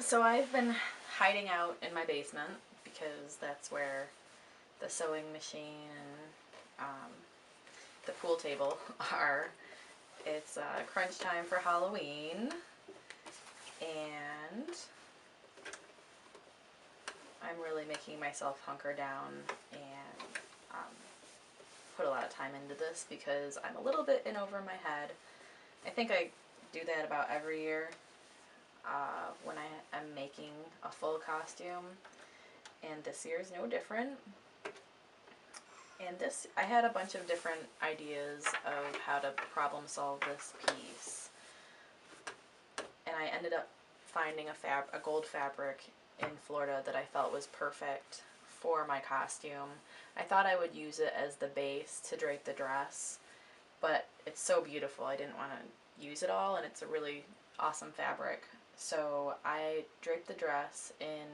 So I've been hiding out in my basement because that's where the sewing machine and the pool table are. It's crunch time for Halloween, and I'm really making myself hunker down and put a lot of time into this because I'm a little bit in over my head. I think I do that about every year when I am making a full costume, and this year is no different. And I had a bunch of different ideas of how to problem solve this piece, and I ended up finding a gold fabric in Florida that I felt was perfect for my costume. I thought I would use it as the base to drape the dress, but it's so beautiful I didn't want to use it all, and it's a really awesome fabric. So I draped the dress in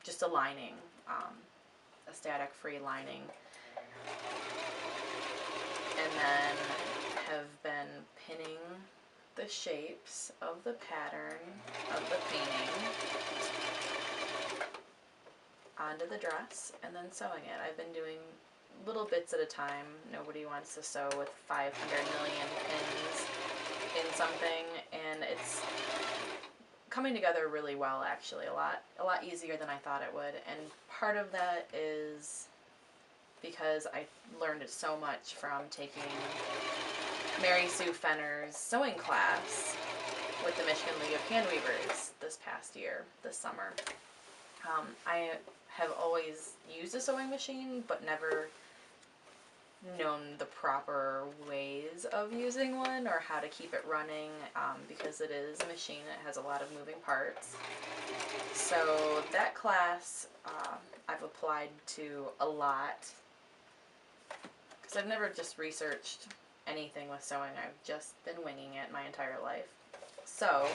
just a lining, a static free lining, and then have been pinning the shapes of the pattern of the painting onto the dress and then sewing it. I've been doing little bits at a time. Nobody wants to sew with 500 million pins in something, and it's coming together really well, actually. A lot easier than I thought it would, and part of that is because I learned so much from taking Mary Sue Fenner's sewing class with the Michigan League of Handweavers this summer. I have always used a sewing machine, but never known the proper ways of using one or how to keep it running, because it is a machine. It has a lot of moving parts. So that class I've applied to a lot, because I've never just researched anything with sewing. I've just been winging it my entire life. So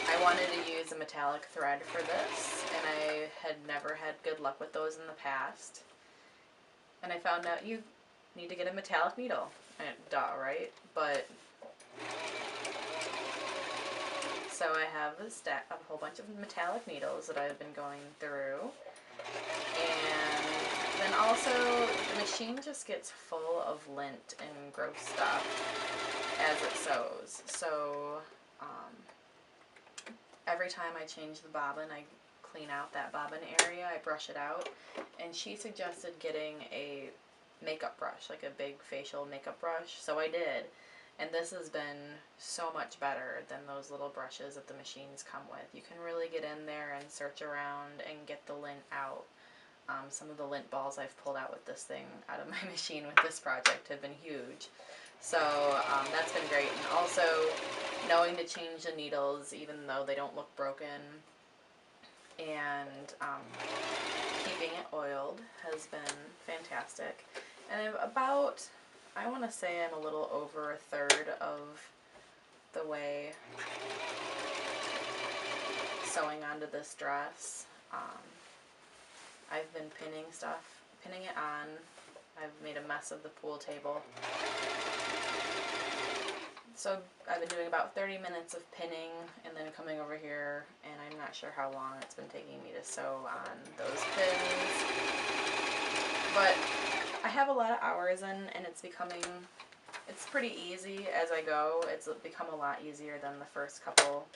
I wanted to use a metallic thread for this, and I had never had good luck with those in the past. And I found out you need to get a metallic needle. Duh, right? But so I have a whole bunch of metallic needles that I've been going through. And then also the machine just gets full of lint and gross stuff as it sews. So every time I change the bobbin, I clean out that bobbin area, I brush it out. And she suggested getting a makeup brush, like a big facial makeup brush. So I did. And this has been so much better than those little brushes that the machines come with. You can really get in there and search around and get the lint out. Some of the lint balls I've pulled out with this thing out of my machine with this project have been huge. So that's been great. And also knowing to change the needles even though they don't look broken, and keeping it oiled has been fantastic. And I want to say I'm a little over a third of the way sewing onto this dress. I've been pinning it on. I've made a mess of the pool table. So I've been doing about 30 minutes of pinning and then coming over here, and I'm not sure how long it's been taking me to sew on those pins. But I have a lot of hours in, and it's pretty easy as I go. It's become a lot easier than the first couple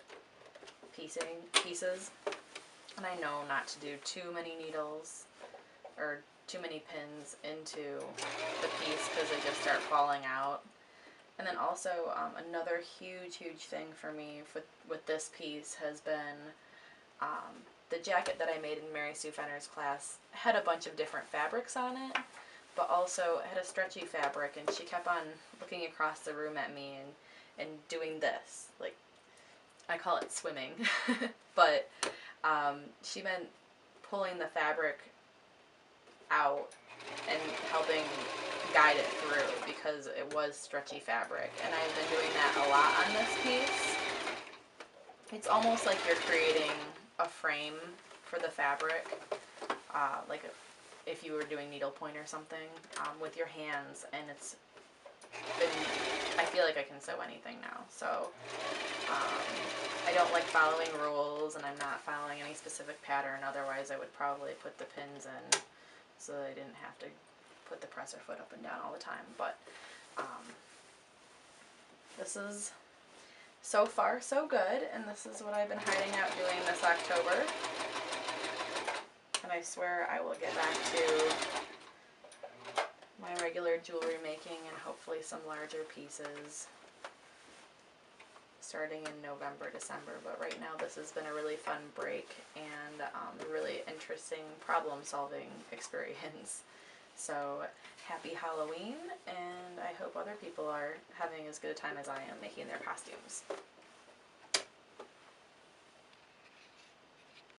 pieces. And I know not to do too many needles or too many pins into the piece because they just start falling out. And then also another huge thing for me with this piece has been the jacket that I made in Mary Sue Fenner's class had a bunch of different fabrics on it, but also it had a stretchy fabric, and she kept on looking across the room at me and doing this. Like, I call it swimming, but she meant pulling the fabric out and helping guide it through because it was stretchy fabric, and I've been doing that a lot on this piece. It's almost like you're creating a frame for the fabric, like if you were doing needlepoint or something with your hands, and it's been, I feel like I can sew anything now. So I don't like following rules, and I'm not following any specific pattern. Otherwise, I would probably put the pins in so that I didn't have to put the presser foot up and down all the time. But this is so far so good, and this is what I've been hiding out doing this October. And I swear I will get back to my regular jewelry making and hopefully some larger pieces starting in November, December. But right now this has been a really fun break and a really interesting problem solving experience. So happy Halloween, and I hope other people are having as good a time as I am making their costumes.